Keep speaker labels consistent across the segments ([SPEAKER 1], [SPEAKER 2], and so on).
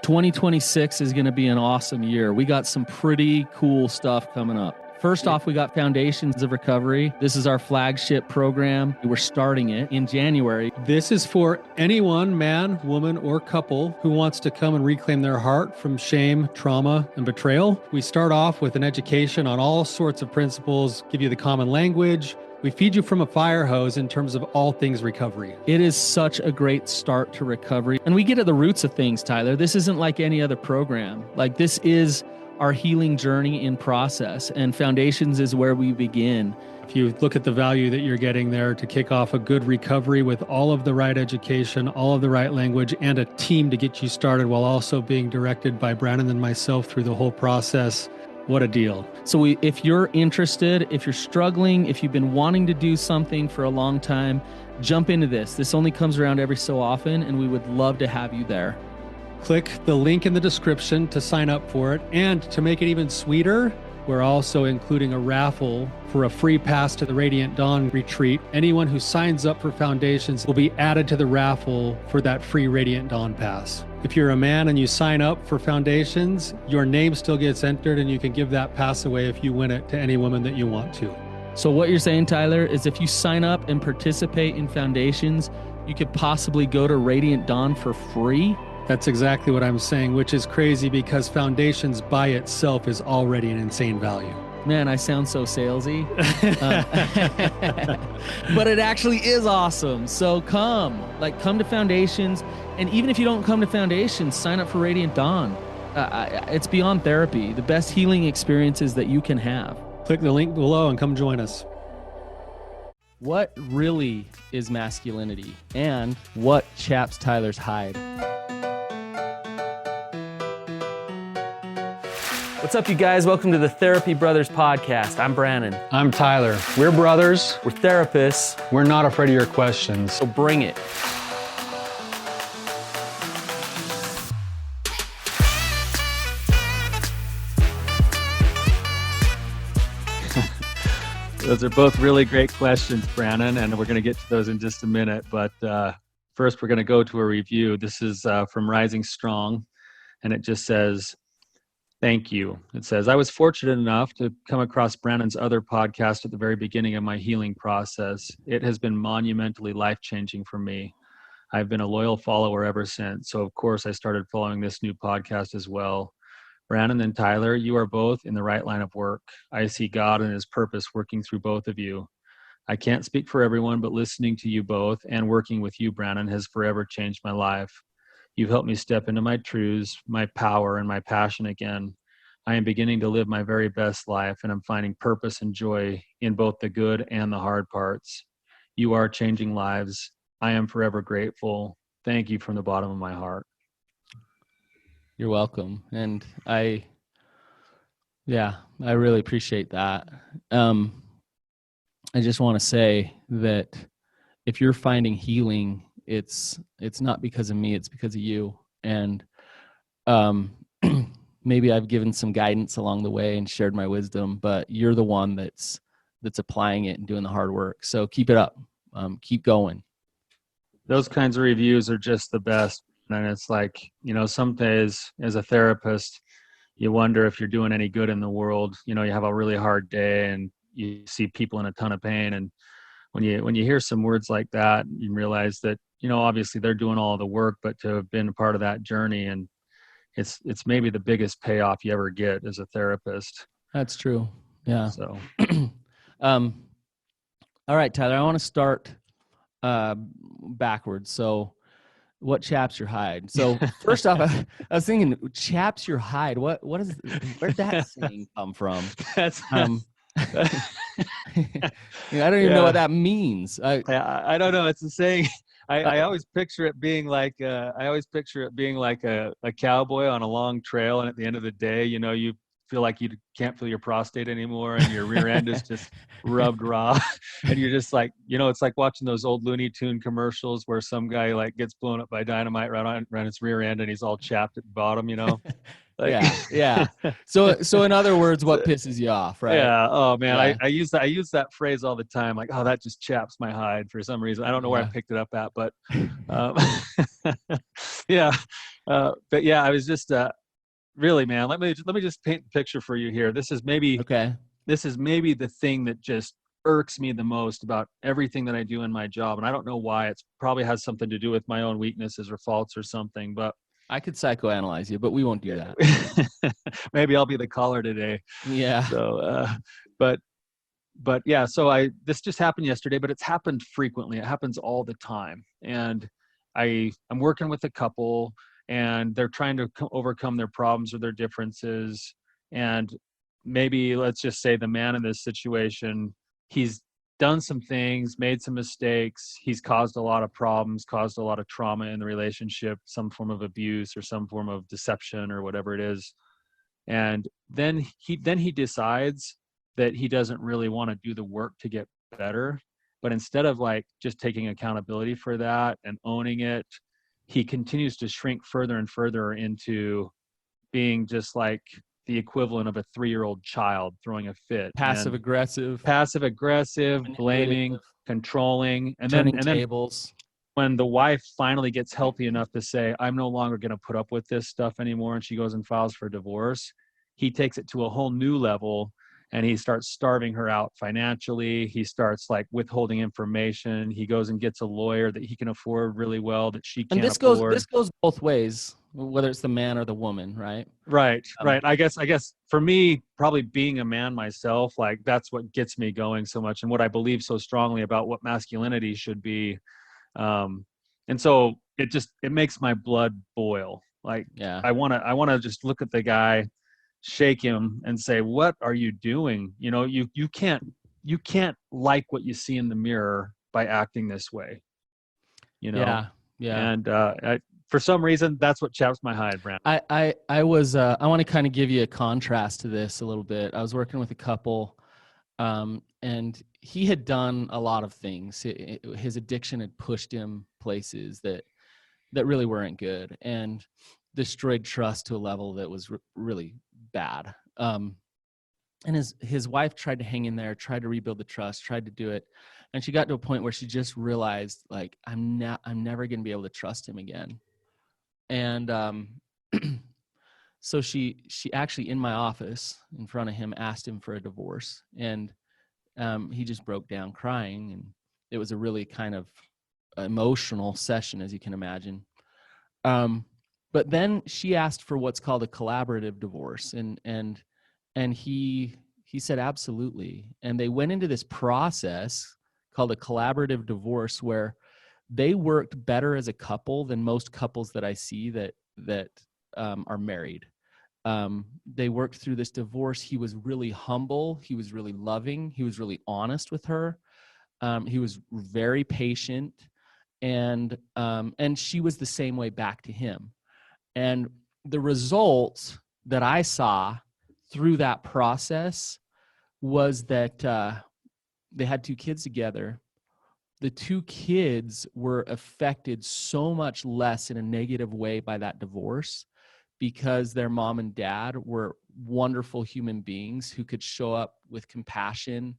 [SPEAKER 1] 2026 is going to be an awesome year. We got some pretty cool stuff coming up. First off, we got Foundations of Recovery. This is our flagship program. We're starting it in January.
[SPEAKER 2] This is for anyone, man, woman, or couple who wants to come and reclaim their heart from shame, trauma, and betrayal. We start off with an education on all sorts of principles, give you the common language. We feed you from a fire hose in terms of all things recovery.
[SPEAKER 1] It is such a great start to recovery. And we get at the roots of things, Tyler. This isn't like any other program. Like, this is our healing journey in process, and Foundations is where we begin.
[SPEAKER 2] If you look at the value that you're getting there to kick off a good recovery with all of the right education, all of the right language, and a team to get you started while also being directed by Brandon and myself through the whole process, what a deal.
[SPEAKER 1] So if you're interested, if you're struggling, if you've been wanting to do something for a long time, jump into this. This only comes around every so often, and we would love to have you there.
[SPEAKER 2] Click the link in the description to sign up for it. And to make it even sweeter, we're also including a raffle for a free pass to the Radiant Dawn retreat. Anyone who signs up for Foundations will be added to the raffle for that free Radiant Dawn pass. If you're a man and you sign up for Foundations, your name still gets entered, and you can give that pass away if you win it to any woman that you want to.
[SPEAKER 1] So what you're saying, Tyler, is if you sign up and participate in Foundations, you could possibly go to Radiant Dawn for free?
[SPEAKER 2] That's exactly what I'm saying, which is crazy because Foundations by itself is already an insane value.
[SPEAKER 1] Man, I sound so salesy. But it actually is awesome. So come to Foundations. And even if you don't come to Foundations, sign up for Radiant Dawn. It's beyond therapy, the best healing experiences that you can have.
[SPEAKER 2] Click the link below and come join us.
[SPEAKER 1] What really is masculinity, and what chaps Tyler's hide? What's up, you guys? Welcome to the Therapy Brothers podcast. I'm Brandon.
[SPEAKER 2] I'm Tyler. We're brothers.
[SPEAKER 1] We're therapists.
[SPEAKER 2] We're not afraid of your questions.
[SPEAKER 1] So bring it. Those are both really great questions, Brandon, and we're going to get to those in just a minute. But first, we're going to go to a review. This is from Rising Strong, and it just says, thank you. It says, I was fortunate enough to come across Brandon's other podcast at the very beginning of my healing process. It has been monumentally life-changing for me. I've been a loyal follower ever since. So, of course, I started following this new podcast as well. Brandon and Tyler, you are both in the right line of work. I see God and his purpose working through both of you. I can't speak for everyone, but listening to you both and working with you, Brandon, has forever changed my life. You've helped me step into my truths, my power, and my passion again. I am beginning to live my very best life, and I'm finding purpose and joy in both the good and the hard parts. You are changing lives. I am forever grateful. Thank you from the bottom of my heart. You're welcome. And I really appreciate that. I just want to say that if you're finding healing, it's not because of me, it's because of you. And maybe I've given some guidance along the way and shared my wisdom, but you're the one that's applying it and doing the hard work. So keep it up. Keep going. Those kinds of reviews are just the best. And it's like, some days as a therapist, you wonder if you're doing any good in the world. You have a really hard day and you see people in a ton of pain. And when you hear some words like that, you realize that, obviously they're doing all the work, but to have been a part of that journey, and it's maybe the biggest payoff you ever get as a therapist. That's true. Yeah. So, all right, Tyler, I want to start backwards. So what chaps your hide? So first off, I was thinking, chaps your hide. Where'd that saying come from? That's I don't even know what that means. I don't know. It's a saying. I always picture it being like a cowboy on a long trail, and at the end of the day, you feel like you can't feel your prostate anymore, and your rear end is just rubbed raw, and you're just like, it's like watching those old Looney Tune commercials where some guy like gets blown up by dynamite right on his rear end, and he's all chapped at the bottom, Like,
[SPEAKER 3] Yeah. So in other words, what pisses you off, right?
[SPEAKER 1] yeah. Oh man,
[SPEAKER 3] Yeah.
[SPEAKER 1] I use that phrase all the time. Like, oh, that just chaps my hide for some reason. I don't know where I
[SPEAKER 3] Yeah.
[SPEAKER 1] picked it up at, but um, yeah. But yeah, I was just really, man. Let me just paint the picture for you here.
[SPEAKER 3] Okay.
[SPEAKER 1] This is maybe the thing that just irks me the most about everything that I do in my job, and I don't know why. It's probably has something to do with my own weaknesses or faults or something, but
[SPEAKER 3] I could psychoanalyze you, but we won't do that.
[SPEAKER 1] maybe I'll be the caller today.
[SPEAKER 3] Yeah.
[SPEAKER 1] So, but yeah, so this just happened yesterday, but it's happened frequently. It happens all the time, and I'm working with a couple, and they're trying to overcome their problems or their differences, and maybe let's just say the man in this situation, he's done some things, made some mistakes, he's caused a lot of problems, caused a lot of trauma in the relationship, some form of abuse or some form of deception or whatever it is. And then he decides that he doesn't really want to do the work to get better, but instead of like just taking accountability for that and owning it, he continues to shrink further and further into being just like the equivalent of a 3-year-old child throwing a fit,
[SPEAKER 3] Passive
[SPEAKER 1] and
[SPEAKER 3] aggressive,
[SPEAKER 1] passive aggressive,
[SPEAKER 3] manipulative,
[SPEAKER 1] blaming, controlling. And then
[SPEAKER 3] turning tables.
[SPEAKER 1] when the wife finally gets healthy enough to say, I'm no longer going to put up with this stuff anymore, and she goes and files for divorce, he takes it to a whole new level, and he starts starving her out financially. He starts like withholding information. He goes and gets a lawyer that he can afford really well that she
[SPEAKER 3] And
[SPEAKER 1] can't afford.
[SPEAKER 3] this goes both ways, whether it's the man or the woman, right?
[SPEAKER 1] Right. I guess for me, probably being a man myself, like that's what gets me going so much, and what I believe so strongly about what masculinity should be. And so it makes my blood boil. Like,
[SPEAKER 3] Yeah.
[SPEAKER 1] I want to just look at the guy, shake him, and say, what are you doing? You can't like what you see in the mirror by acting this way,
[SPEAKER 3] Yeah. Yeah.
[SPEAKER 1] and for some reason that's what chaps my hide, Brand.
[SPEAKER 3] I want to kind of give you a contrast to this a little bit. I was working with a couple, and he had done a lot of things. His addiction had pushed him places that really weren't good, and destroyed trust to a level that was really bad. And his wife tried to hang in there, tried to rebuild the trust, tried to do it, and she got to a point where she just realized, like, I'm never going to be able to trust him again. And so she actually, in my office in front of him, asked him for a divorce, and he just broke down crying, and it was a really kind of emotional session, as you can imagine. But then she asked for what's called a collaborative divorce, and he said absolutely. And they went into this process called a collaborative divorce, where they worked better as a couple than most couples that I see that are married. They worked through this divorce. He was really humble. He was really loving. He was really honest with her. He was very patient, and she was the same way back to him. And the result that I saw through that process was that they had 2 kids together. The 2 kids were affected so much less in a negative way by that divorce, because their mom and dad were wonderful human beings who could show up with compassion,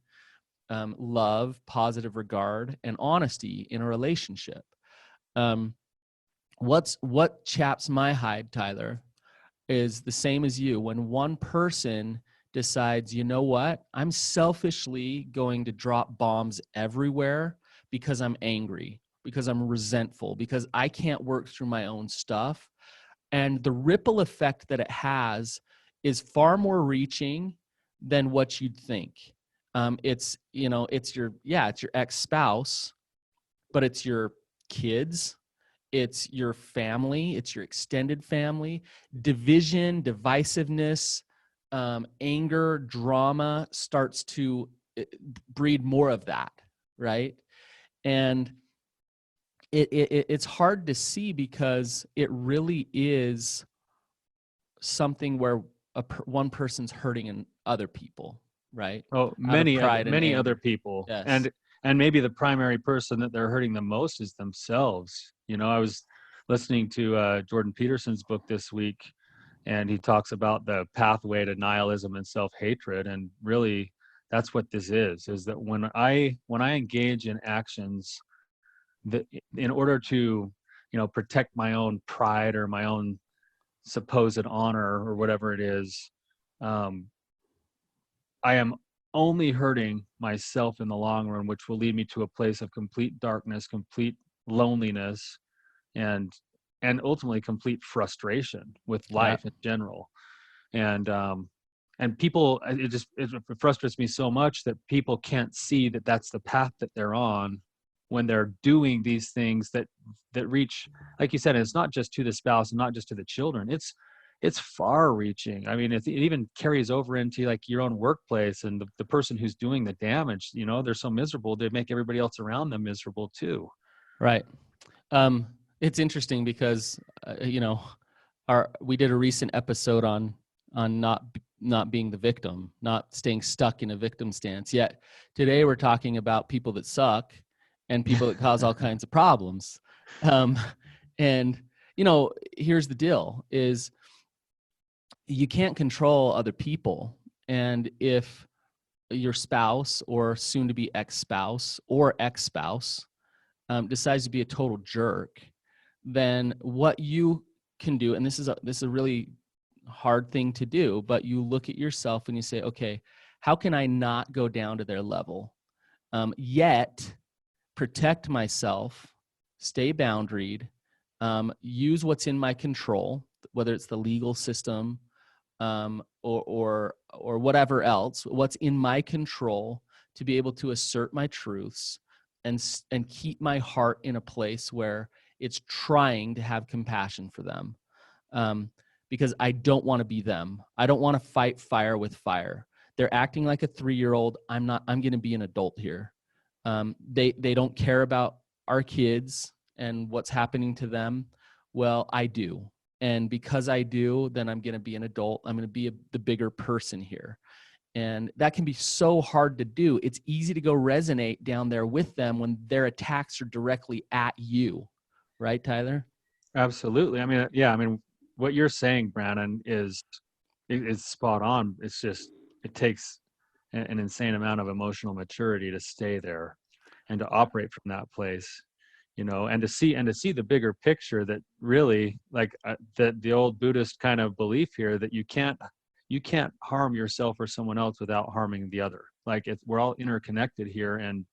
[SPEAKER 3] love, positive regard, and honesty in a relationship. What chaps my hide, Tyler, is the same as you. When one person decides, you know what, I'm selfishly going to drop bombs everywhere because I'm angry, because I'm resentful, because I can't work through my own stuff. And the ripple effect that it has is far more reaching than what you'd think. It's your ex-spouse, but it's your kids, it's your family, it's your extended family. Division, divisiveness, anger, drama starts to breed more of that, right? And it's hard to see, because it really is something where one person's hurting other people, right?
[SPEAKER 1] Oh, many other people.
[SPEAKER 3] Yes.
[SPEAKER 1] And maybe the primary person that they're hurting the most is themselves. I was listening to Jordan Peterson's book this week, and he talks about the pathway to nihilism and self-hatred. And really, that's what this is that when I engage in actions that in order to, protect my own pride or my own supposed honor or whatever it is, um, I am only hurting myself in the long run, which will lead me to a place of complete darkness, complete loneliness, and ultimately complete frustration with
[SPEAKER 3] Yeah.
[SPEAKER 1] life in general. And people, it frustrates me so much that people can't see that that's the path that they're on when they're doing these things that reach, like you said, it's not just to the spouse and not just to the children. It's far reaching. I mean, it even carries over into like your own workplace, and the person who's doing the damage, they're so miserable, they make everybody else around them miserable too.
[SPEAKER 3] Right. It's interesting because we did a recent episode on not being the victim, not staying stuck in a victim stance. Yet today we're talking about people that suck and people that cause all kinds of problems. And here's the deal: is you can't control other people, and if your spouse or soon-to-be ex-spouse or ex-spouse decides to be a total jerk, then what you can do, and this is a really hard thing to do, but you look at yourself and you say, okay, how can I not go down to their level, yet protect myself, stay boundaried, use what's in my control, whether it's the legal system, or whatever else, what's in my control to be able to assert my truths and keep my heart in a place where it's trying to have compassion for them. Because I don't want to be them. I don't want to fight fire with fire. They're acting like a 3-year-old. I'm going to be an adult here. They don't care about our kids and what's happening to them. Well, I do. And because I do, then I'm going to be an adult. I'm going to be the bigger person here. And that can be so hard to do. It's easy to go resonate down there with them when their attacks are directly at you. Right, Tyler?
[SPEAKER 1] Absolutely. I mean, yeah, I mean, what you're saying, Brandon, is spot on. It's just, it takes an insane amount of emotional maturity to stay there and to operate from that place, and to see the bigger picture, that really, like, the old Buddhist kind of belief here, that you can't harm yourself or someone else without harming the other. Like, we're all interconnected here. And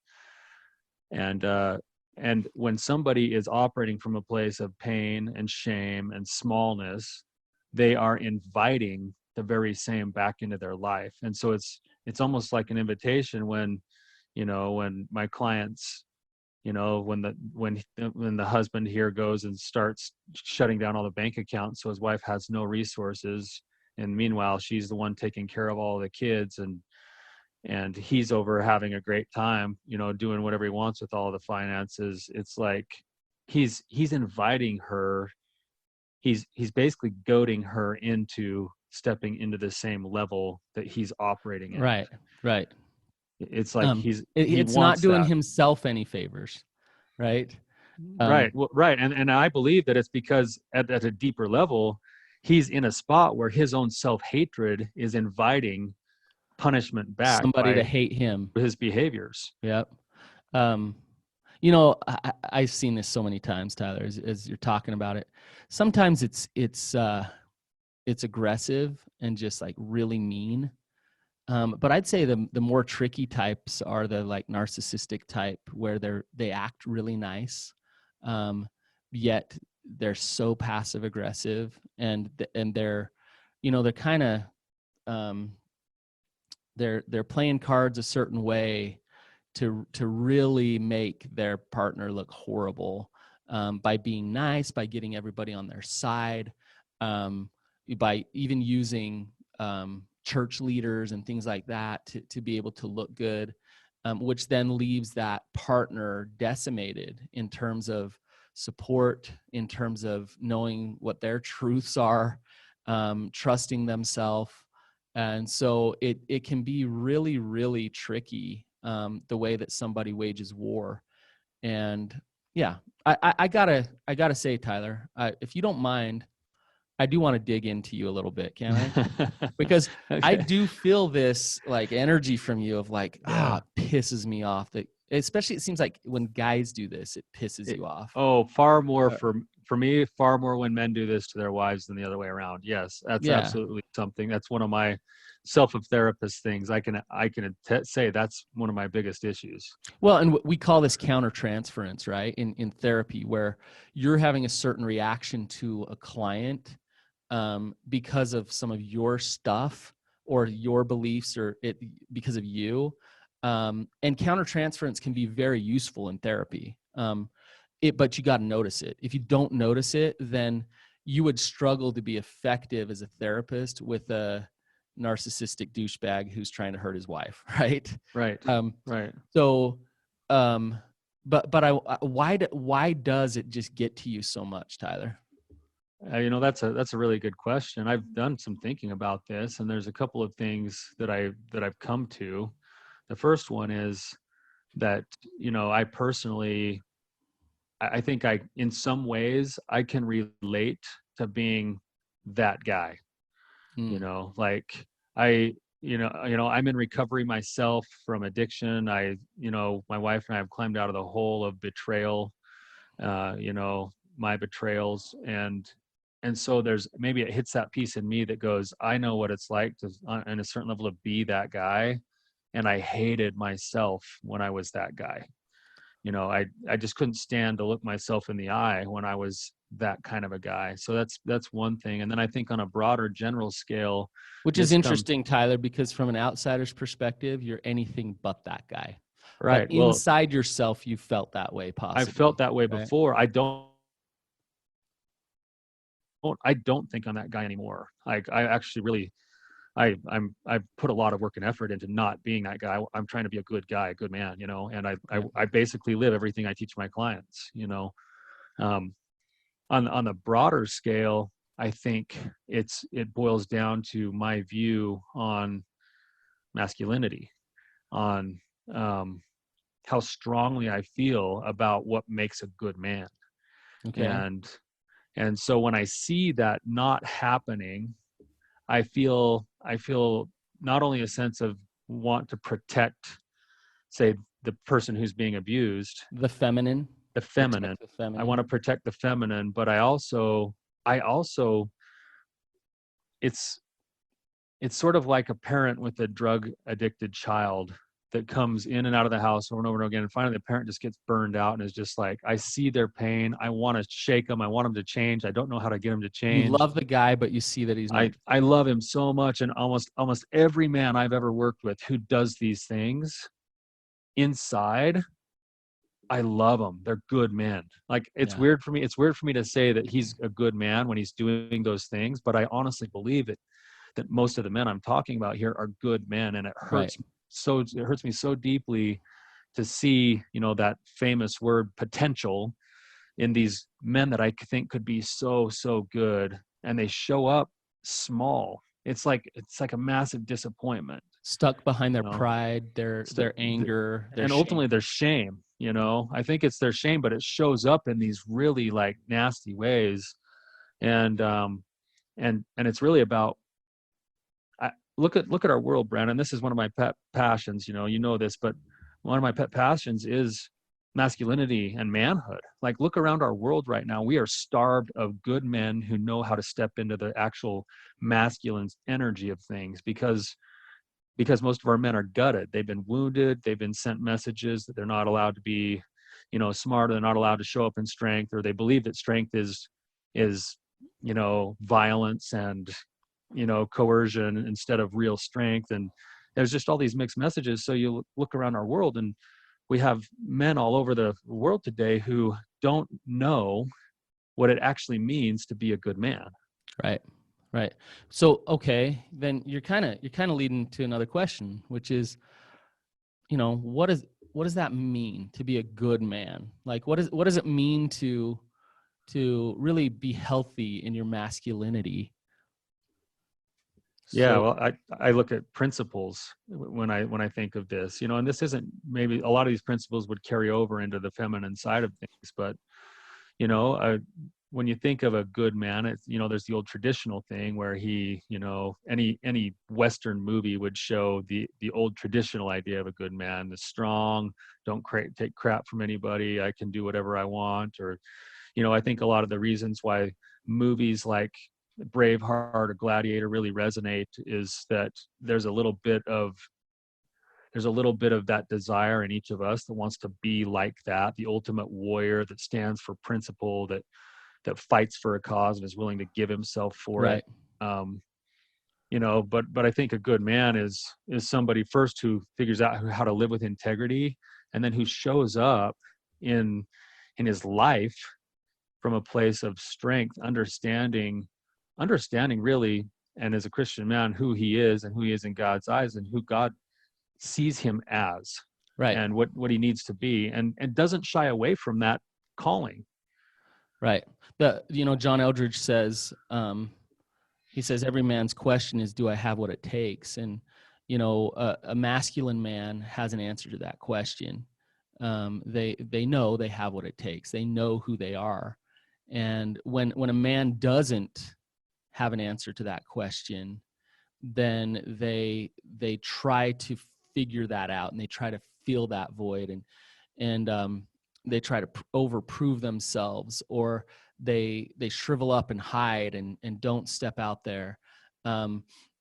[SPEAKER 1] when somebody is operating from a place of pain and shame and smallness, they are inviting the very same back into their life. And so it's almost like an invitation when, when my clients, when the husband here goes and starts shutting down all the bank accounts so his wife has no resources, and meanwhile she's the one taking care of all the kids, and he's over having a great time, doing whatever he wants with all the finances. It's like he's inviting her, he's basically goading her into stepping into the same level that he's operating in.
[SPEAKER 3] Right.
[SPEAKER 1] It's like he
[SPEAKER 3] it's not
[SPEAKER 1] wants
[SPEAKER 3] doing
[SPEAKER 1] that.
[SPEAKER 3] himself any favors, right?
[SPEAKER 1] Right. Well, right. And I believe that it's because at a deeper level, he's in a spot where his own self-hatred is inviting punishment back
[SPEAKER 3] Somebody to
[SPEAKER 1] by
[SPEAKER 3] hate him.
[SPEAKER 1] his behaviors.
[SPEAKER 3] Yep. I've seen this so many times, Tyler, as you're talking about it. Sometimes it's aggressive and just like really mean. But I'd say the more tricky types are the like narcissistic type, where they act really nice, yet they're so passive aggressive, and they're they're kind of they're playing cards a certain way to really make their partner look horrible, by being nice, by getting everybody on their side, by even using church leaders and things like that to be able to look good, which then leaves that partner decimated in terms of support, in terms of knowing what their truths are, trusting themselves. And so it can be really, really tricky, the way that somebody wages war. And yeah, I gotta say, Tyler, if you don't mind, I do want to dig into you a little bit, can I? Because I
[SPEAKER 1] Okay.
[SPEAKER 3] do feel this like energy from you of like,
[SPEAKER 1] Yeah.
[SPEAKER 3] it pisses me off that, especially it seems like when guys do this, it pisses
[SPEAKER 1] It-
[SPEAKER 3] you off.
[SPEAKER 1] oh, far more
[SPEAKER 3] Uh,
[SPEAKER 1] for me, far more when men do this to their wives than the other way around. Yes, that's
[SPEAKER 3] yeah.
[SPEAKER 1] absolutely something. That's one of my self-therapist things. I can say that's one of my biggest issues.
[SPEAKER 3] Well, and we call this countertransference, right? In therapy, where you're having a certain reaction to a client because of some of your stuff or your beliefs, or it because of you. And countertransference can be very useful in therapy. But you got to notice it. If you don't notice it, then you would struggle to be effective as a therapist with a narcissistic douchebag who's trying to hurt his wife, right?
[SPEAKER 1] Right.
[SPEAKER 3] Um,
[SPEAKER 1] Right.
[SPEAKER 3] so, why does it just get to you so much, Tyler?
[SPEAKER 1] That's a really good question. I've done some thinking about this, and there's a couple of things that I've come to. The first one is that I personally, I think in some ways I can relate to being that guy.
[SPEAKER 3] Mm,
[SPEAKER 1] Like I, I'm in recovery myself from addiction. My wife and I have climbed out of the hole of betrayal, my betrayals, and so there's maybe it hits that piece in me that goes, I know what it's like to, on a certain level, to be that guy, and I hated myself when I was that guy. I just couldn't stand to look myself in the eye when I was that kind of a guy. So that's one thing. And then I think on a broader general scale,
[SPEAKER 3] which is
[SPEAKER 1] this comes
[SPEAKER 3] interesting, Tyler, because from an outsider's perspective, you're anything but that guy. But
[SPEAKER 1] right. Well,
[SPEAKER 3] inside yourself, you felt that way,
[SPEAKER 1] I've felt
[SPEAKER 3] possibly,
[SPEAKER 1] that way
[SPEAKER 3] right?
[SPEAKER 1] before. I don't think I'm that guy anymore. Like I actually really I've put a lot of work and effort into not being that guy. I'm trying to be a good guy, a good man, and
[SPEAKER 3] Yeah.
[SPEAKER 1] I basically live everything I teach my clients. Um, on the broader scale, I think it boils down to my view on masculinity, on how strongly I feel about what makes a good man,
[SPEAKER 3] Okay.
[SPEAKER 1] and so when I see that not happening, I feel not only a sense of want to protect, say, the person who's being abused,
[SPEAKER 3] The feminine,
[SPEAKER 1] the
[SPEAKER 3] protect
[SPEAKER 1] feminine.
[SPEAKER 3] the
[SPEAKER 1] I want to
[SPEAKER 3] feminine.
[SPEAKER 1] protect the feminine, but I also it's it's sort of like a parent with a drug addicted child that comes in and out of the house over and over and over again, and finally the parent just gets burned out and is just like, I see their pain, I want to shake them, I want them to change, I don't know how to get them to
[SPEAKER 3] You
[SPEAKER 1] change.
[SPEAKER 3] love the guy, but you see that he's not.
[SPEAKER 1] I love him so much, and almost every man I've ever worked with who does these things, inside, I love them. They're good men. Like
[SPEAKER 3] Yeah.
[SPEAKER 1] It's weird for me to say that he's a good man when he's doing those things, but I honestly believe that most of the men I'm talking about here are good men, and
[SPEAKER 3] Right.
[SPEAKER 1] it hurts me so deeply to see, that famous word potential in these men that I think could be so good, and they show up small. It's like a massive disappointment,
[SPEAKER 3] Stuck behind
[SPEAKER 1] you
[SPEAKER 3] their
[SPEAKER 1] know.
[SPEAKER 3] pride,
[SPEAKER 1] So,
[SPEAKER 3] their anger, their
[SPEAKER 1] and
[SPEAKER 3] shame.
[SPEAKER 1] ultimately their shame. I think it's their shame, but it shows up in these really like nasty ways, and it's really about. Look at our world, Brandon. This is one of my pet passions. This, but one of my pet passions is masculinity and manhood. Like, look around our world right now. We are starved of good men who know how to step into the actual masculine energy of things, because most of our men are gutted. They've been wounded. They've been sent messages that they're not allowed to be, smart. They're not allowed to show up in strength, or they believe that strength is violence and coercion instead of real strength. And there's just all these mixed messages. So you look around our world, and we have men all over the world today who don't know what it actually means to be a good man.
[SPEAKER 3] Right. Right. So okay, then you're kind of leading to another question, which is, what does that mean to be a good man? Like what does it mean to really be healthy in your masculinity?
[SPEAKER 1] Yeah,
[SPEAKER 3] So
[SPEAKER 1] well, I look at principles when I think of this, and this isn't, maybe a lot of these principles would carry over into the feminine side of things, but you know, uh, when you think of a good man, it's, there's the old traditional thing where he, any Western movie would show the old traditional idea of a good man, the strong, don't take crap from anybody, I can do whatever I want. Or, I think a lot of the reasons why movies like Braveheart or Gladiator really resonate is that there's a little bit of that desire in each of us that wants to be like that, the ultimate warrior that stands for principle, that fights for a cause and is willing to give himself for
[SPEAKER 3] Right.
[SPEAKER 1] it. But I think a good man is somebody first who figures out how to live with integrity, and then who shows up in his life from a place of strength, understanding really, and as a Christian man, who he is and who he is in God's eyes and who God sees him as,
[SPEAKER 3] Right.
[SPEAKER 1] and what he needs to be, and doesn't shy away from that calling.
[SPEAKER 3] Right. John Eldridge says, he says, every man's question is, do I have what it takes? And, a masculine man has an answer to that question. They know they have what it takes. They know who they are. And when a man doesn't have an answer to that question, then they try to figure that out, and they try to fill that void, and they try to overprove themselves, or they shrivel up and hide and don't step out there.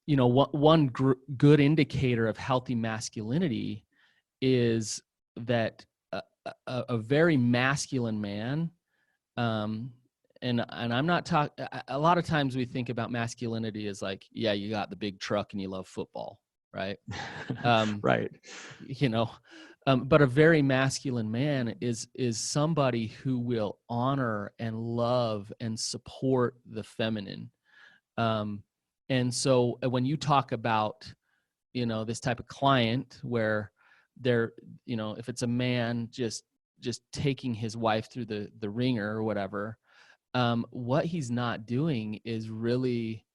[SPEAKER 3] One good indicator of healthy masculinity is that a very masculine man, and I'm not talking, a lot of times we think about masculinity as like, yeah, you got the big truck and you love football, right?
[SPEAKER 1] Right.
[SPEAKER 3] But a very masculine man is somebody who will honor and love and support the feminine. And so when you talk about, this type of client where they're, if it's a man just taking his wife through the ringer or whatever, what he's not doing is really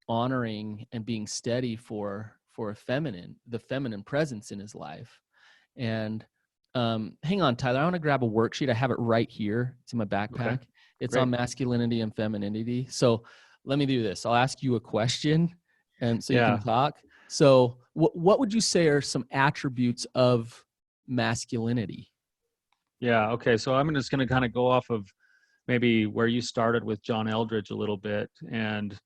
[SPEAKER 3] honoring and being steady for the feminine presence in his life. And hang on, Tyler, I want to grab a worksheet. I have it right here. It's in my backpack.
[SPEAKER 1] Okay.
[SPEAKER 3] It's
[SPEAKER 1] Great.
[SPEAKER 3] on masculinity and femininity. So let me do this. I'll ask you a question, and so you can talk. So what would you say are some attributes of masculinity?
[SPEAKER 1] Yeah. Okay. So I'm just going to kind of go off of maybe where you started with John Eldridge a little bit. And,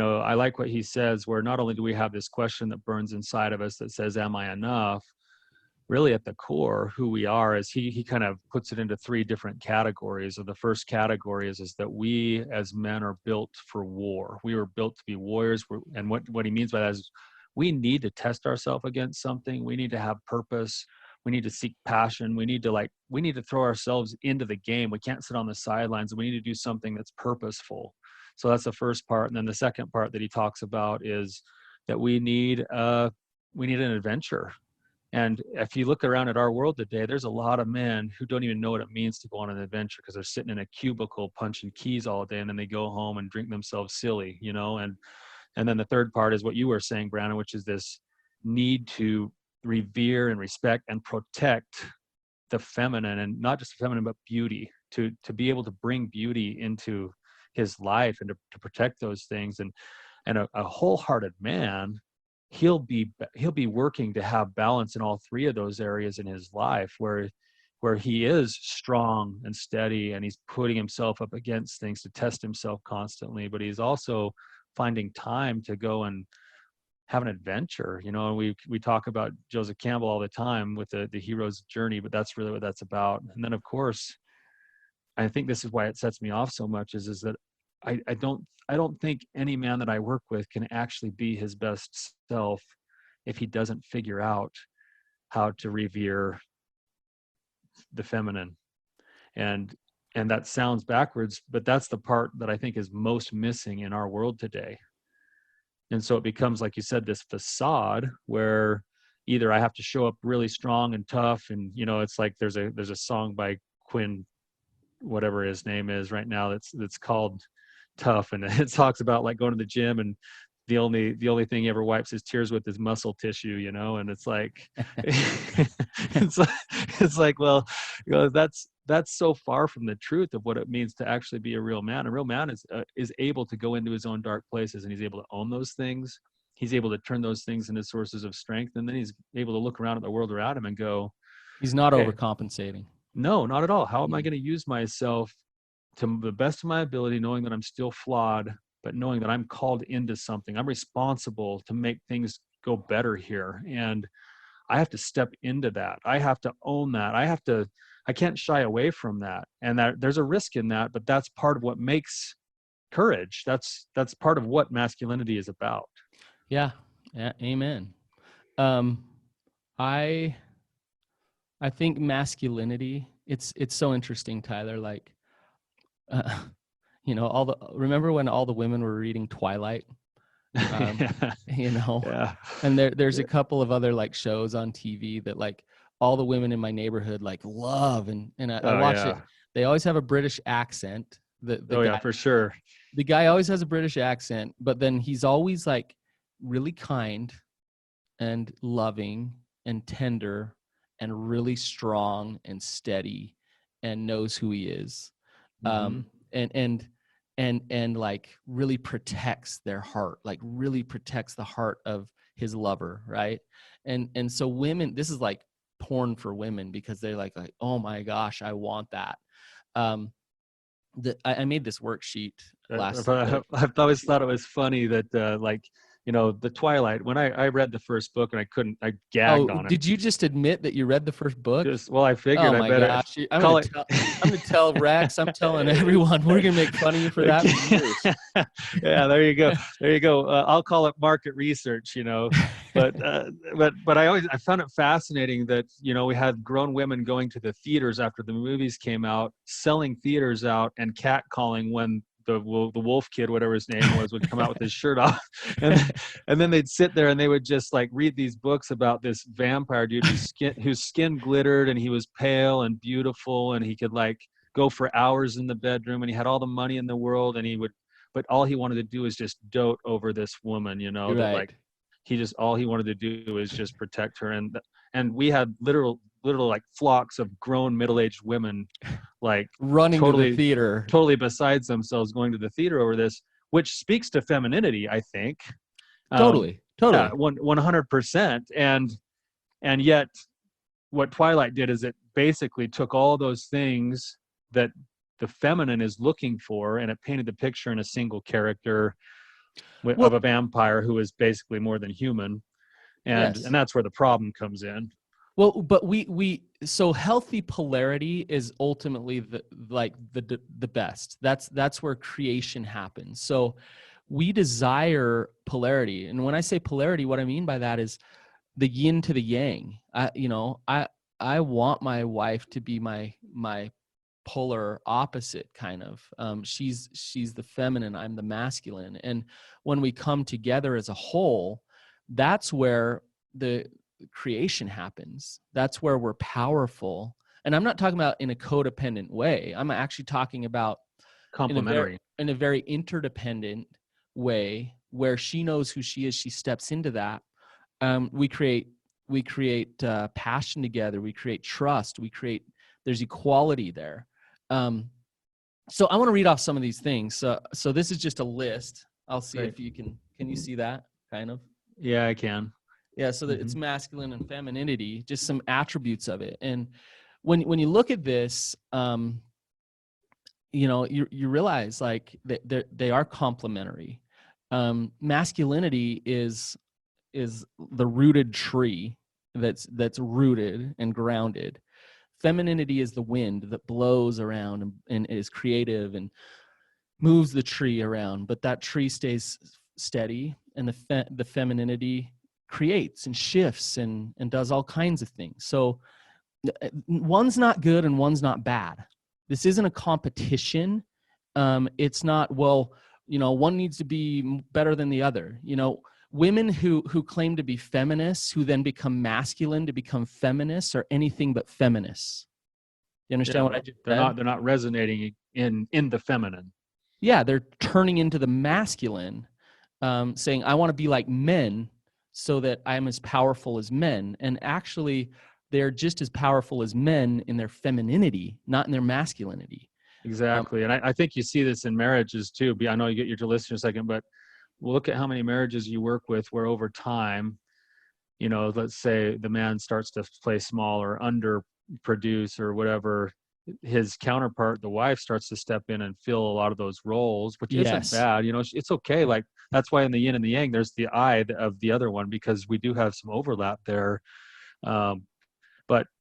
[SPEAKER 1] I like what he says, where not only do we have this question that burns inside of us that says, am I enough? Really at the core, who we are is he kind of puts it into three different categories. So the first category is that we as men are built for war. We were built to be warriors. And what he means by that is we need to test ourselves against something. We need to have purpose. We need to seek passion. We need to throw ourselves into the game. We can't sit on the sidelines. We need to do something that's purposeful. So that's the first part. And then the second part that he talks about is that we need an adventure. And if you look around at our world today, there's a lot of men who don't even know what it means to go on an adventure because they're sitting in a cubicle punching keys all day, and then they go home and drink themselves silly, and then the third part is what you were saying, Brandon, which is this need to revere and respect and protect the feminine, and not just the feminine, but beauty, to be able to bring beauty into his life and to protect those things. And a wholehearted man, he'll be working to have balance in all three of those areas in his life, where he is strong and steady, and he's putting himself up against things to test himself constantly, but he's also finding time to go and have an adventure. We talk about Joseph Campbell all the time with the hero's journey, but that's really what that's about. And then of course, I think this is why it sets me off so much is that I don't think any man that I work with can actually be his best self if he doesn't figure out how to revere the feminine. And that sounds backwards, but that's the part that I think is most missing in our world today. And so it becomes, like you said, this facade where either I have to show up really strong and tough, and it's like there's a song by Quinn, whatever his name is right now, that's called Tough, and it talks about like going to the gym, and the only thing he ever wipes his tears with is muscle tissue, and it's like it's like, well, that's that's so far from the truth of what it means to actually be a real man. A real man is able to go into his own dark places, and he's able to own those things. He's able to turn those things into sources of strength, and then he's able to look around at the world around him and go,
[SPEAKER 3] He's not
[SPEAKER 1] okay,
[SPEAKER 3] overcompensating.
[SPEAKER 1] no, not at all. How am I going to use myself to the best of my ability, knowing that I'm still flawed, but knowing that I'm called into something? I'm responsible to make things go better here. And I have to step into that. I have to own that. I can't shy away from that. And that there's a risk in that, but that's part of what makes courage. That's part of what masculinity is about.
[SPEAKER 3] Yeah. Yeah. Amen. Um, I think masculinity, it's so interesting, Tyler. Like, uh, remember when all the women were reading Twilight?
[SPEAKER 1] Yeah. Yeah.
[SPEAKER 3] And there's a couple of other like shows on TV that like all the women in my neighborhood like love, and I watch it. They always have a British accent. The guy,
[SPEAKER 1] yeah, for sure.
[SPEAKER 3] The guy always has a British accent, but then he's always like really kind and loving and tender and really strong and steady and knows who he is.
[SPEAKER 1] Mm-hmm.
[SPEAKER 3] And like really protects their heart, like really protects the heart of his lover, right? And so women, this is like porn for women, because they're like, oh my gosh, I want that. I made this worksheet last.
[SPEAKER 1] I've always thought it was funny that like, the Twilight, when I read the first book and I gagged on it.
[SPEAKER 3] Did you just admit that you read the first book?
[SPEAKER 1] I figured
[SPEAKER 3] I better call it. I'm going to tell Rex, I'm telling everyone, we're going to make fun of you for that for years.
[SPEAKER 1] Yeah, there you go. I'll call it market research, but I found it fascinating that, we had grown women going to the theaters after the movies came out, selling theaters out and catcalling when the wolf kid, whatever his name was, would come out with his shirt off, and then they'd sit there and they would just like read these books about this vampire dude whose skin glittered, and he was pale and beautiful, and he could like go for hours in the bedroom, and he had all the money in the world, but all he wanted to do is just dote over this woman,
[SPEAKER 3] Right.
[SPEAKER 1] that like all he wanted to do is just protect her, and we had literal like flocks of grown middle-aged women like
[SPEAKER 3] running to the theater,
[SPEAKER 1] totally besides themselves, going to the theater over this, which speaks to femininity, I think.
[SPEAKER 3] Totally.
[SPEAKER 1] Yeah, 100%. And yet what Twilight did is it basically took all those things that the feminine is looking for, and it painted the picture in a single character of a vampire who is basically more than human. And that's where the problem comes in.
[SPEAKER 3] Well, but so healthy polarity is ultimately the best. That's where creation happens. So we desire polarity. And when I say polarity, what I mean by that is the yin to the yang. I want my wife to be my polar opposite, kind of. She's the feminine, I'm the masculine. And when we come together as a whole, that's where the creation happens. That's where we're powerful. And I'm not talking about in a codependent way. I'm actually talking about
[SPEAKER 1] complementary,
[SPEAKER 3] in a very interdependent way, where she knows who she is. She steps into that. We create passion together. We create trust. There's equality there. So I want to read off some of these things. So this is just a list. I'll see if you can you see that kind of?
[SPEAKER 1] Yeah, I can.
[SPEAKER 3] Yeah, so that it's masculine and femininity, just some attributes of it. And when you look at this, you realize like they are complementary. Masculinity is the rooted tree that's rooted and grounded. Femininity is the wind that blows around and is creative and moves the tree around, but that tree stays steady, and the femininity creates and shifts and does all kinds of things. So one's not good and one's not bad. This isn't a competition. It's not, one needs to be better than the other. Women who claim to be feminists, who then become masculine to become feminists, are anything but feminists. You understand what I just said?
[SPEAKER 1] They're not resonating in the feminine.
[SPEAKER 3] Yeah, they're turning into the masculine, saying, I want to be like men so that I'm as powerful as men. And actually, they're just as powerful as men in their femininity, not in their masculinity.
[SPEAKER 1] Exactly. And I think you see this in marriages too. I know you get your list in a second, but look at how many marriages you work with where over time, let's say the man starts to play small or underproduce or whatever, his counterpart, the wife, starts to step in and fill a lot of those roles, which isn't
[SPEAKER 3] Yes.
[SPEAKER 1] bad. It's okay. Like, that's why in the yin and the yang, there's the I of the other one, because we do have some overlap there.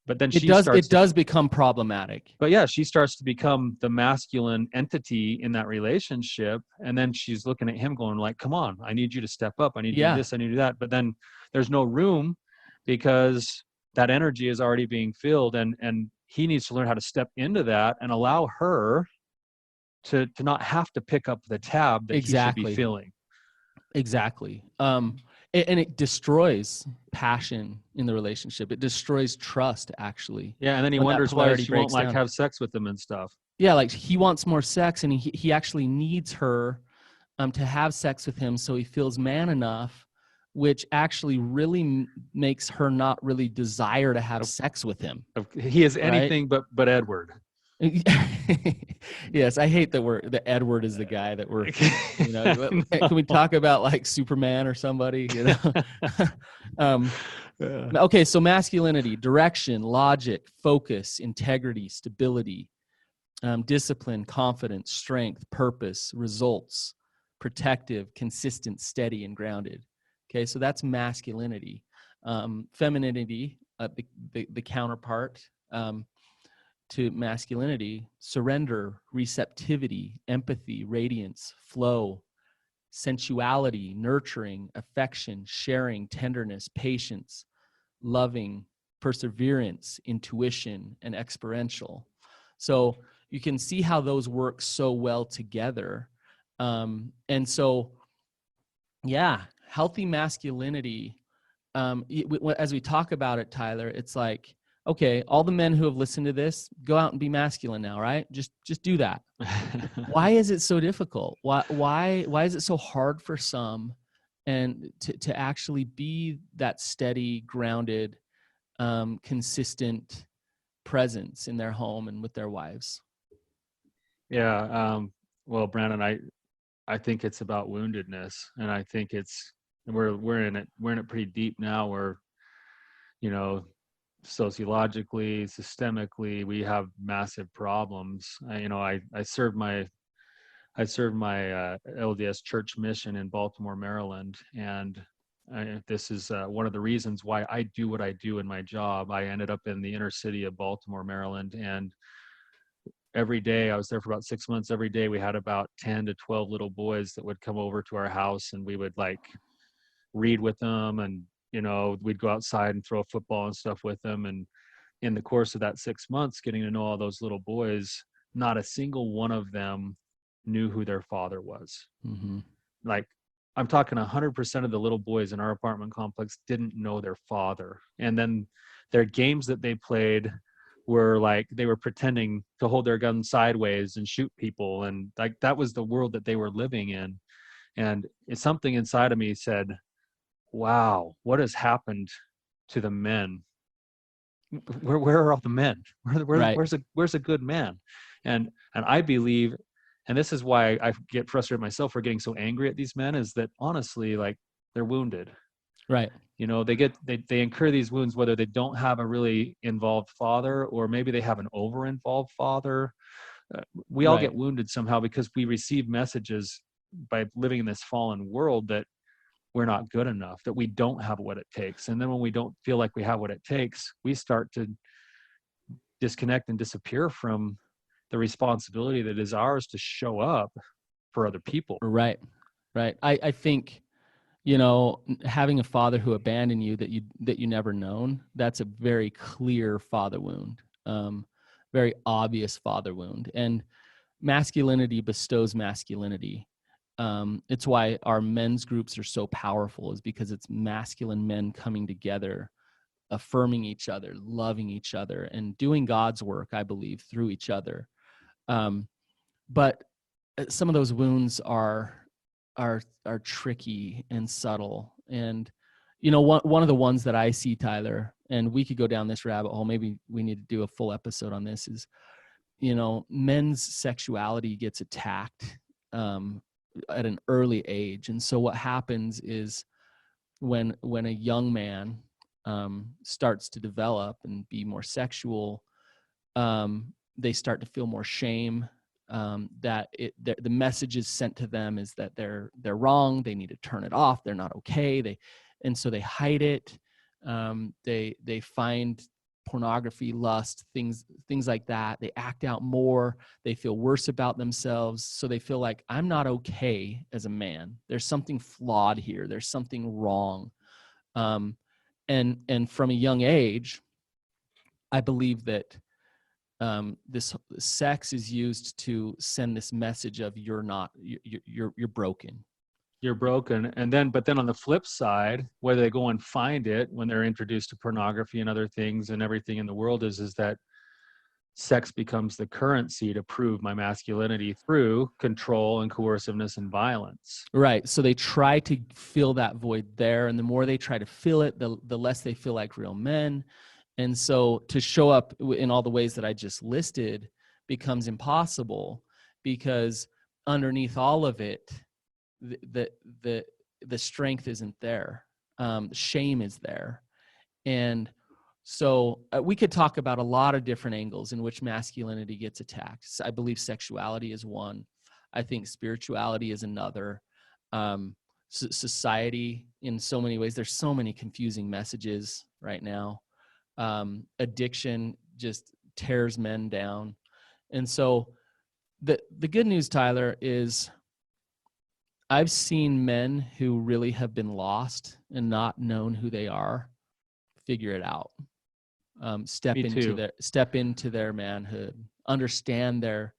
[SPEAKER 1] But then
[SPEAKER 3] It does become problematic.
[SPEAKER 1] But yeah, she starts to become the masculine entity in that relationship. And then she's looking at him going like, come on, I need you to step up. I need to do this. I need to do that. But then there's no room because that energy is already being filled. And he needs to learn how to step into that and allow her to not have to pick up the tab that he should be filling.
[SPEAKER 3] Exactly. And it destroys passion in the relationship. It destroys trust, actually.
[SPEAKER 1] Yeah, and then he wonders why she won't have sex with him and stuff.
[SPEAKER 3] Yeah, like he wants more sex, and he actually needs her to have sex with him so he feels man enough, which actually really makes her not really desire to have sex with him.
[SPEAKER 1] He is anything but Edward.
[SPEAKER 3] Yes, I hate that Edward is the guy that we're, can we talk about like Superman or somebody, Okay, so masculinity: direction, logic, focus, integrity, stability, discipline, confidence, strength, purpose, results, protective, consistent, steady, and grounded. Okay, so that's masculinity. Femininity, the counterpart to masculinity: surrender, receptivity, empathy, radiance, flow, sensuality, nurturing, affection, sharing, tenderness, patience, loving, perseverance, intuition, and experiential. So you can see how those work so well together. And so, yeah, healthy masculinity, as we talk about it, Tyler, it's like, okay, all the men who have listened to this, go out and be masculine now, right? Just do that. Why is it so difficult? Why is it so hard for some, and to actually be that steady, grounded, consistent presence in their home and with their wives?
[SPEAKER 1] Yeah. Well, Brandon, I think it's about woundedness, and I think we're in it pretty deep now, where, sociologically, systemically, we have massive problems. I served my LDS church mission in Baltimore, Maryland, and this is one of the reasons why I do what I do in my job. I ended up in the inner city of Baltimore, Maryland, and every day, I was there for about 6 months. Every day we had about 10 to 12 little boys that would come over to our house, and we would like read with them, and we'd go outside and throw a football and stuff with them. And in the course of that 6 months, getting to know all those little boys, not a single one of them knew who their father was.
[SPEAKER 3] Mm-hmm.
[SPEAKER 1] Like, I'm talking 100% of the little boys in our apartment complex didn't know their father. And then their games that they played were like, they were pretending to hold their gun sideways and shoot people. And like, that was the world that they were living in. And it's something inside of me said, wow, what has happened to the men? Where are all the men? Where's a good man? And I believe, and this is why I get frustrated myself for getting so angry at these men, is that honestly, like, they're wounded.
[SPEAKER 3] Right.
[SPEAKER 1] They incur these wounds, whether they don't have a really involved father, or maybe they have an over-involved father. We all get wounded somehow because we receive messages by living in this fallen world that we're not good enough, that we don't have what it takes. And then when we don't feel like we have what it takes, we start to disconnect and disappear from the responsibility that is ours to show up for other people.
[SPEAKER 3] Right. I think, having a father who abandoned you that you never known, that's a very clear father wound, very obvious father wound. And masculinity bestows masculinity. It's why our men's groups are so powerful, is because it's masculine men coming together, affirming each other, loving each other, and doing God's work, I believe, through each other. But some of those wounds are tricky and subtle, and One of the ones that I see, Tyler, and we could go down this rabbit hole, maybe we need to do a full episode on this, is, men's sexuality gets attacked at an early age. And so what happens is when a young man starts to develop and be more sexual, they start to feel more shame, that the message is sent to them is that they're wrong, they need to turn it off, they're not okay, and so they hide it. They find pornography, lust, things like that. They act out more. They feel worse about themselves. So they feel like, I'm not okay as a man. There's something flawed here. There's something wrong. And from a young age, I believe that this sex is used to send this message of you're broken.
[SPEAKER 1] You're broken. But then on the flip side, whether they go and find it when they're introduced to pornography and other things and everything in the world is that sex becomes the currency to prove my masculinity through control and coerciveness and violence.
[SPEAKER 3] Right. So they try to fill that void there. And the more they try to fill it, the less they feel like real men. And so to show up in all the ways that I just listed becomes impossible, because underneath all of it, the strength isn't there. Shame is there. And so we could talk about a lot of different angles in which masculinity gets attacked. I believe sexuality is one. I think spirituality is another. Society in so many ways. There's so many confusing messages right now. Addiction just tears men down. And so the good news, Tyler, is I've seen men who really have been lost and not known who they are figure it out. Step into their manhood, understand their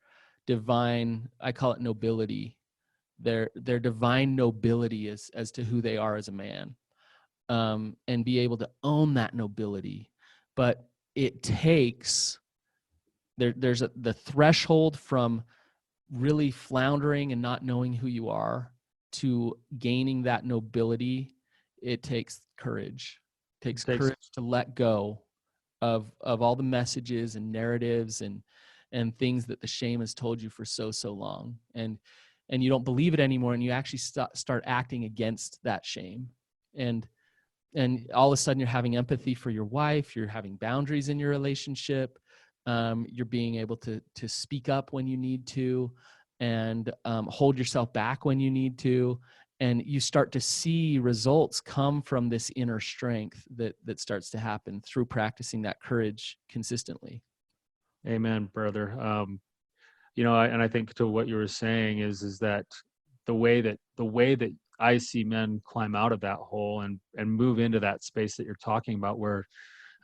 [SPEAKER 3] divine, I call it nobility, their divine nobility as to who they are as a man, and be able to own that nobility. But it takes, there's the threshold from really floundering and not knowing who you are to gaining that nobility. It takes courage. It takes courage to let go of all the messages and narratives and things that the shame has told you for so long, and you don't believe it anymore, and you actually start acting against that shame, and all of a sudden you're having empathy for your wife, you're having boundaries in your relationship, you're being able to speak up when you need to, and hold yourself back when you need to. And you start to see results come from this inner strength that starts to happen through practicing that courage consistently.
[SPEAKER 1] Amen, brother. And I think to what you were saying is that the way that I see men climb out of that hole and move into that space that you're talking about, where,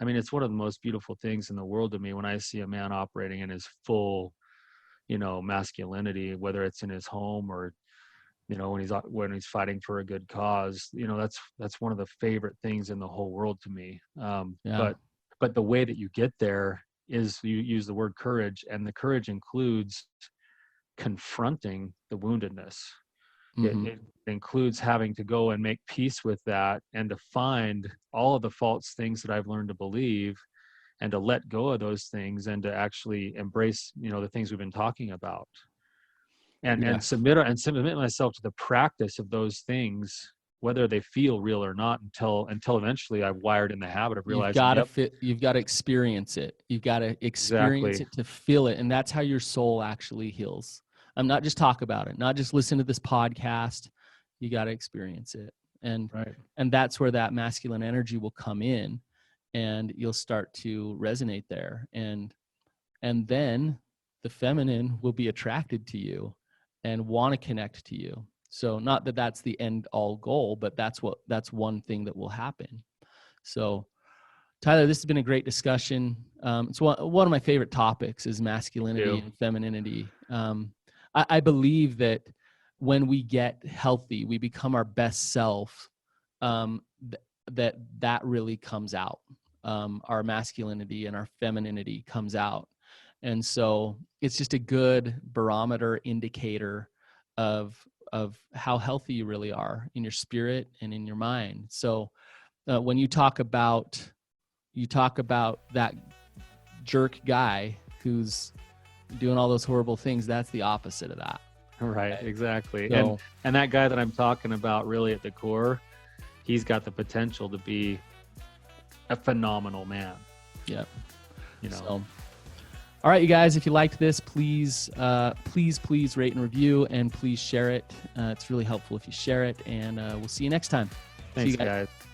[SPEAKER 1] I mean, it's one of the most beautiful things in the world to me when I see a man operating in his full, masculinity, whether it's in his home or, when he's fighting for a good cause. That's one of the favorite things in the whole world to me. But the way that you get there is you use the word courage, and the courage includes confronting the woundedness.
[SPEAKER 3] Mm-hmm.
[SPEAKER 1] It includes having to go and make peace with that, and to find all of the false things that I've learned to believe, and to let go of those things, and to actually embrace, the things we've been talking about, and submit myself to the practice of those things, whether they feel real or not, until eventually I've wired in the habit of realizing
[SPEAKER 3] you've got to experience it. You've got to experience it to feel it. And that's how your soul actually heals. I'm not just talk about it, not just listen to this podcast. You got to experience it. And that's where that masculine energy will come in, and you'll start to resonate there. And then the feminine will be attracted to you and want to connect to you. So not that that's the end all goal, but that's one thing that will happen. So Tyler, this has been a great discussion. It's one of my favorite topics is masculinity and femininity. I believe that when we get healthy, we become our best self, that really comes out. Our masculinity and our femininity comes out. And so it's just a good barometer indicator of how healthy you really are in your spirit and in your mind. So when you talk about that jerk guy who's doing all those horrible things, that's the opposite of that.
[SPEAKER 1] Right, exactly.
[SPEAKER 3] So,
[SPEAKER 1] And that guy that I'm talking about, really at the core, he's got the potential to be a phenomenal man.
[SPEAKER 3] yeah.
[SPEAKER 1] You know.
[SPEAKER 3] So, all right, you guys, if you liked this, please rate and review, and please share it. It's really helpful if you share it, and we'll see you next time.
[SPEAKER 1] Thanks,
[SPEAKER 3] see you guys.
[SPEAKER 1] guys.